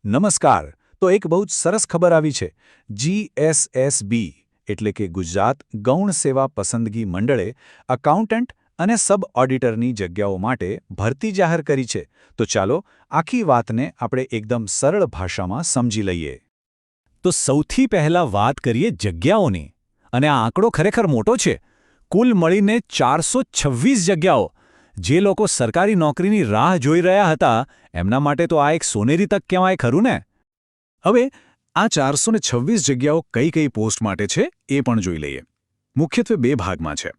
નમસ્કાર. તો એક બહુ જ સરસ ખબર આવી છે. GSSB એટલે કે ગુજરાત ગૌણ સેવા પસંદગી મંડળે એકાઉન્ટન્ટ અને સબ ઓડિટરની જગ્યાઓ માટે ભરતી જાહેર કરી છે. તો ચાલો આખી વાતને આપણે એકદમ સરળ ભાષામાં સમજી લઈએ. તો સૌથી પહેલા વાત કરીએ જગ્યાઓની. અને આ આંકડો ખરેખર મોટો છે. કુલ મળીને 426 જગ્યાઓ. જે લોકો સરકારી નોકરીની રાહ જોઈ રહ્યા હતા એમના માટે તો આ એક સોનેરી તક કહેવાય ખરું ને. હવે આ 426 જગ્યાઓ કઈ કઈ પોસ્ટ માટે છે એ પણ જોઈ લઈએ. મુખ્યત્વે બે ભાગમાં છે.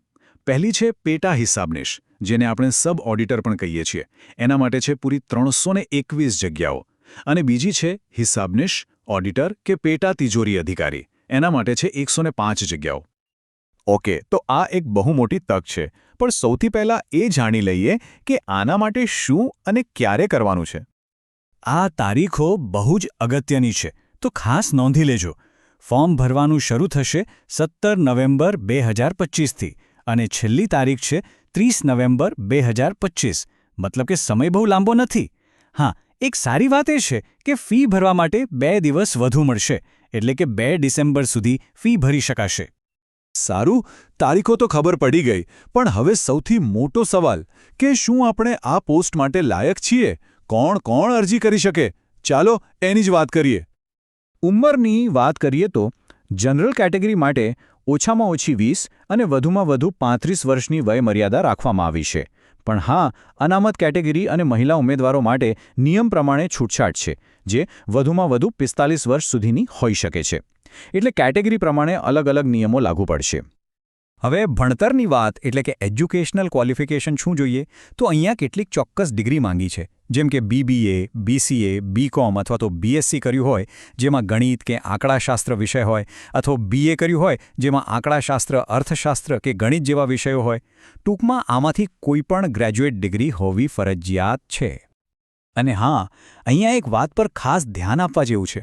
પહેલી છે પેટા હિસાબનીશ, જેને આપણે સબ ઓડિટર પણ કહીએ છીએ. એના માટે છે પૂરી 321 જગ્યાઓ. અને બીજી છે હિસાબનીશ, ઓડિટર કે પેટા તિજોરી અધિકારી. એના માટે છે 105 જગ્યાઓ. ઓકે, તો આ એક બહુ મોટી તક છે. પણ સૌથી પહેલા એ જાણી લઈએ કે આના માટે શું અને ક્યારે કરવાનું છે. આ તારીખો બહુ જ અગત્યની છે, તો ખાસ નોંધી લેજો. ફોર્મ ભરવાનું શરૂ થશે 17 નવેમ્બર 2025થી અને છેલ્લી તારીખ છે 30 નવેમ્બર 2025. મતલબ કે સમય બહુ લાંબો નથી. હા, એક સારી વાત એ છે કે ફી ભરવા માટે 2 દિવસ વધુ મળશે, એટલે કે 2 ડિસેમ્બર સુધી ફી ભરી શકાશે. સારું, તારીખો તો ખબર પડી ગઈ, પણ હવે સૌથી મોટો સવાલ કે શું આપણે આ પોસ્ટ માટે લાયક છીએ? કોણ અરજી કરી શકે? ચાલો એની જ વાત કરીએ. ઉંમરની વાત કરીએ તો જનરલ કેટેગરી માટે ઓછામાં ઓછી 20 અને વધુમાં વધુ 35 વર્ષની વયમર્યાદા રાખવામાં આવી છે. પણ હા, અનામત કેટેગરી અને મહિલા ઉમેદવારો માટે નિયમ પ્રમાણે છૂટછાટ છે, જે વધુમાં વધુ 45 વર્ષ સુધીની હોઈ શકે છે. એટલે કેટેગરી પ્રમાણે અલગ અલગ નિયમો લાગુ પડશે. હવે ભણતરની વાત એટલે કે એજ્યુકેશનલ ક્વોલિફિકેશન શું જોઈએ? તો અહીંયા કેટલીક ચોક્કસ ડિગ્રી માંગી છે, જેમ કે BBA, BCA, BCom અથવા તો BSc કર્યું હોય જેમાં ગણિત કે આંકડાશાસ્ત્ર વિષય હોય, અથવા BA કર્યું હોય જેમાં આંકડાશાસ્ત્ર, અર્થશાસ્ત્ર કે ગણિત જેવા વિષયો હોય. ટૂંકમાં આમાંથી કોઈ પણ ગ્રેજ્યુએટ ડિગ્રી હોવી ફરજિયાત છે. અને હા, અહીંયા એક વાત પર ખાસ ધ્યાન આપવા જેવું છે.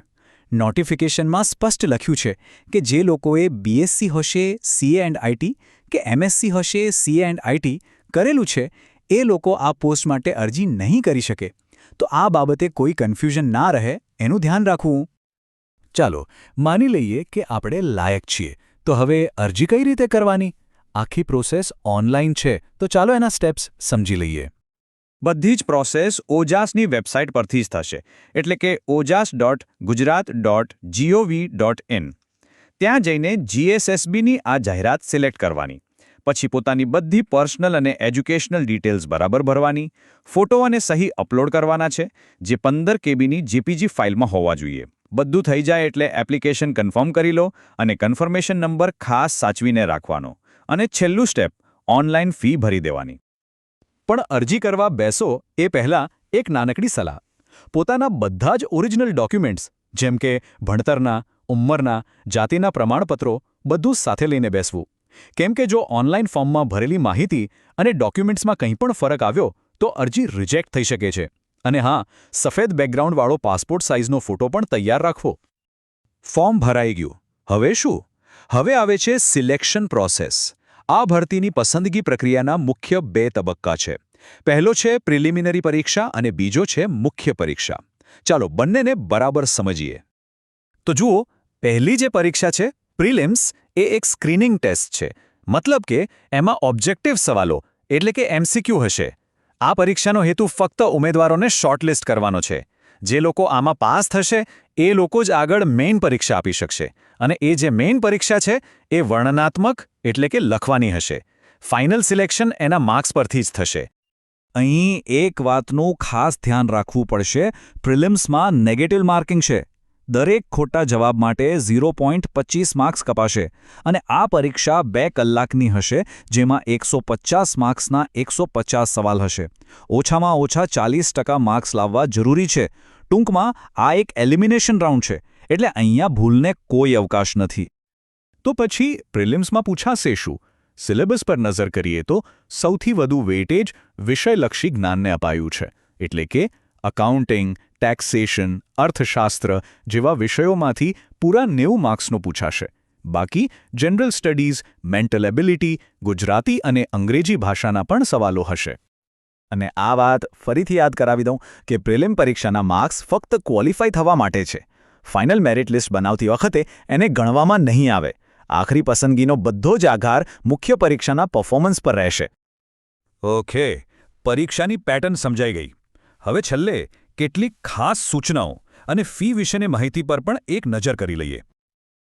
નોટિફિકેશનમાં સ્પષ્ટ લખ્યું છે કે જે લોકોએ BSc હશે CA&IT કે MSc હશે CA&IT કરેલું છે એ લોકો આ પોસ્ટ માટે અરજી નહીં કરી શકે. તો આ બાબતે કોઈ કન્ફ્યુઝન ના રહે એનું ધ્યાન રાખવું. ચાલો માની લઈએ કે આપણે લાયક છીએ. તો હવે અરજી કઈ રીતે કરવાની? આખી પ્રોસેસ ઓનલાઈન છે, તો ચાલો એના સ્ટેપ્સ સમજી લઈએ. બધી જ પ્રોસેસ ઓજાસની વેબસાઇટ પરથી જ થશે, એટલે કે ojas.gujarat.gov.in. ત્યાં જઈને GSSBની આ જાહેરાત સિલેક્ટ કરવાની. પછી પોતાની બધી પર્સનલ અને એજ્યુકેશનલ ડિટેલ્સ બરાબર ભરવાની. ફોટો અને સહી અપલોડ કરવાના છે, જે 15 KBની JPG ફાઇલમાં હોવા જોઈએ. બધું થઈ જાય એટલે એપ્લિકેશન કન્ફર્મ કરી લો અને કન્ફર્મેશન નંબર ખાસ સાચવીને રાખવાનો. અને છેલ્લું સ્ટેપ, ઓનલાઈન ફી ભરી દેવાની. પણ અરજી કરવા બેસો એ પહેલાં એક નાનકડી સલાહ. પોતાના બધા જ ઓરિજિનલ ડોક્યુમેન્ટ્સ જેમ કે ભણતરના, ઉંમરના, જાતિના પ્રમાણપત્રો બધું સાથે લઈને બેસવું. કેમ કે જો ઓનલાઈન ફોર્મમાં ભરેલી માહિતી અને ડોક્યુમેન્ટ્સમાં કંઈ પણ ફરક આવ્યો તો અરજી રિજેક્ટ થઈ શકે છે. અને હા, સફેદ બેકગ્રાઉન્ડવાળો પાસપોર્ટ સાઇઝનો ફોટો પણ તૈયાર રાખવો. ફોર્મ ભરાઈ ગયું. હવે શું? હવે આવે છે સિલેક્શન પ્રોસેસ. આ ભરતીની પસંદગી પ્રક્રિયાના મુખ્ય 2 તબક્કા છે. પહેલો છે પ્રિલિમિનરી પરીક્ષા અને બીજો છે મુખ્ય પરીક્ષા. ચાલો બંનેને બરાબર સમજીએ. તો જુઓ, પહેલી જે પરીક્ષા છે પ્રિલિમ્સ એ એક સ્ક્રીનિંગ ટેસ્ટ છે. મતલબ કે એમાં ઓબ્જેક્ટિવ સવાલો એટલે કે MCQ હશે. આ પરીક્ષાનો હેતુ ફક્ત ઉમેદવારોને શોર્ટલિસ્ટ કરવાનો છે. જે લોકો આમાં પાસ થશે એ લોકો જ આગળ મેઇન પરીક્ષા આપી શકશે. અને એ જે મેઇન પરીક્ષા છે એ વર્ણનાત્મક એટલે કે લખવાની હશે. ફાઇનલ સિલેક્શન એના માર્ક્સ પરથી જ થશે. અહીં એક વાતનું ખાસ ધ્યાન રાખવું પડશે. પ્રિલિમ્સમાં નેગેટિવ માર્કિંગ છે. દરેક ખોટા જવાબ માટે 0.25 માર્ક્સ કપાશે. અને આ પરીક્ષા 2 કલાકની હશે, જેમાં 150 માર્ક્સના 150 સવાલ હશે. ઓછામાં ઓછા 40% માર્ક્સ લાવવા જરૂરી છે. ટૂંકમાં આ એક એલિમિનેશન રાઉન્ડ છે, એટલે અહીંયા ભૂલને કોઈ અવકાશ નથી. તો પછી પ્રિલિમ્સમાં પૂછાશે શું? સિલેબસ પર નજર કરીએ તો સૌથી વધુ વેઇટેજ વિષયલક્ષી જ્ઞાનને અપાયું છે. એટલે કે અકાઉન્ટિંગ, ટેક્સેશન, અર્થશાસ્ત્ર જેવા વિષયોમાંથી પૂરા 90 માર્ક્સનો પૂછાશે. બાકી general studies, mental ability, Gujarati અને અંગ્રેજી ભાષાના પણ સવાલો હશે. અને આ વાત ફરીથી યાદ કરાવી દઉં કે પ્રિલિમ પરીક્ષાના માર્ક્સ ફક્ત ક્વોલિફાય થવા માટે છે. ફાઇનલ મેરિટ લિસ્ટ બનાવતી વખતે એને ગણવામાં નહીં આવે. આખરી પસંદગીનો બધો જ આધાર મુખ્ય પરીક્ષાના પરફોર્મન્સ પર રહેશે. ઓકે, પરીક્ષાની પેટર્ન સમજાઈ ગઈ. હવે છેલ્લે કેટલીક ખાસ સૂચનાઓ અને ફી વિશેની માહિતી પર પણ એક નજર કરી લઈએ.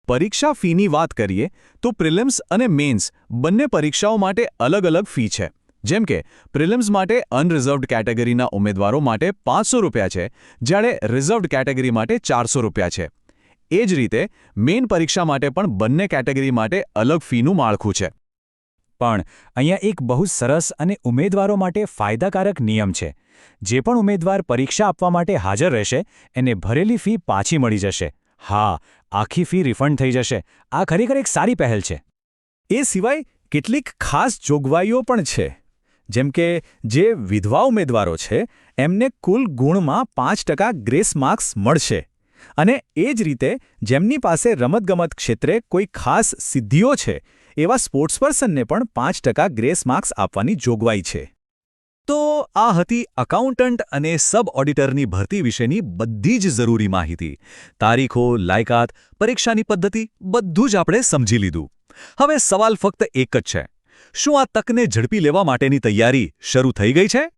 પરીક્ષા ફીની વાત કરીએ તો પ્રિલિમ્સ અને મેન્સ બંને પરીક્ષાઓ માટે અલગ અલગ ફી છે. જેમ કે પ્રિલિમ્સ માટે અનરિઝર્વ્ડ કેટેગરીના ઉમેદવારો માટે ₹500 છે, જ્યારે રિઝર્વ્ડ કેટેગરી માટે ₹400 છે. એ જ રીતે મેઇન પરીક્ષા માટે પણ બંને કેટેગરી માટે અલગ ફીનું માળખું છે. પણ અહીંયા એક બહુ સરસ અને ઉમેદવારો માટે ફાયદાકારક નિયમ છે. જે પણ ઉમેદવાર પરીક્ષા આપવા માટે હાજર રહેશે એને ભરેલી ફી પાછી મળી જશે. હા, આખી ફી રિફંડ થઈ જશે. આ ખરેખર એક સારી પહેલ છે. એ સિવાય કેટલીક ખાસ જોગવાઈઓ પણ છે. જેમ કે જે વિધવા ઉમેદવારો છે એમને કુલ ગુણમાં 5% ગ્રેસ માર્ક્સ મળશે. અને એ જ રીતે જેમની પાસે રમતગમત ક્ષેત્રે કોઈ ખાસ સિદ્ધિઓ છે એવા સ્પોર્ટ્સ પર્સનને પણ 5% ગ્રેસ માર્ક્સ આપવાની જોગવાઈ છે. તો આ હતી અકાઉન્ટન્ટ અને સબ ઓડિટરની ભરતી વિશેની બધી જ જરૂરી માહિતી. તારીખો, લાયકાત, પરીક્ષાની પદ્ધતિ બધું જ આપણે સમજી લીધું. હવે સવાલ ફક્ત એક જ છે. શું આ તકને ઝડપી લેવા માટેની તૈયારી શરૂ થઈ ગઈ છે?